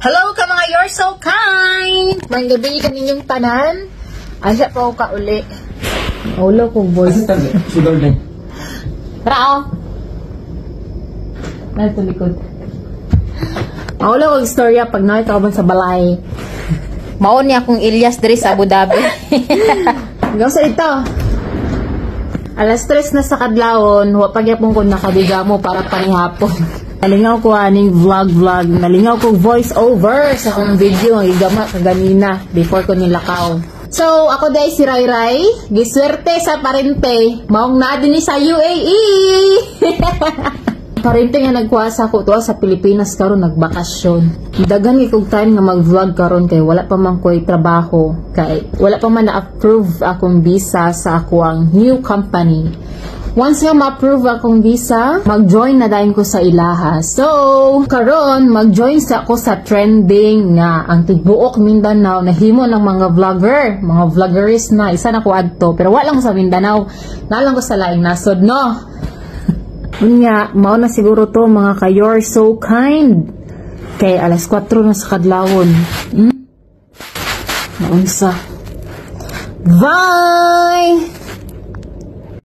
Hello ka mga you're so kind! May gabi kaninyong tanan. Asa pa ka uli. Ulo kong voice. Sugar din. Rao! Nasa likod. Ulo kong istorya pag nakikaban sa balay. Maon niya akong Ilyas diri sa Abu Dhabi. Hanggang sa ito. Alas 3 na sa kadlawon, wapagyapon ko nakabigamo para panihapon. Nalingaw ko aning vlog. Nalingaw ko voice over sa akong video ang igama kaganina before ko nilakaw. So, ako dahil si Ray. Giswerte sa parente. Maong na din sa UAE. Parente nga nagkuasa ko to sa Pilipinas karon nagbakasyon. Dagan ikog time nga mag-vlog karon kay wala pa man ko'y trabaho. Kay wala pa man na-approve akong visa sa akong new company. Once nga ma-approve akong visa, mag-join na dayon ko sa ilaha. So, karon mag-join sa ako sa trending nga ang Tigbuok Mindanao nahimo ng mga vlogger, mga vloggeries na isa na ko adto pero wala lang ko sa Mindanao, nalang ko sa laing nasod no. Unya, mao na siguro to mga ka you're so kind. Kay alas 4 na sa kadlawon. Naunsa. Bye!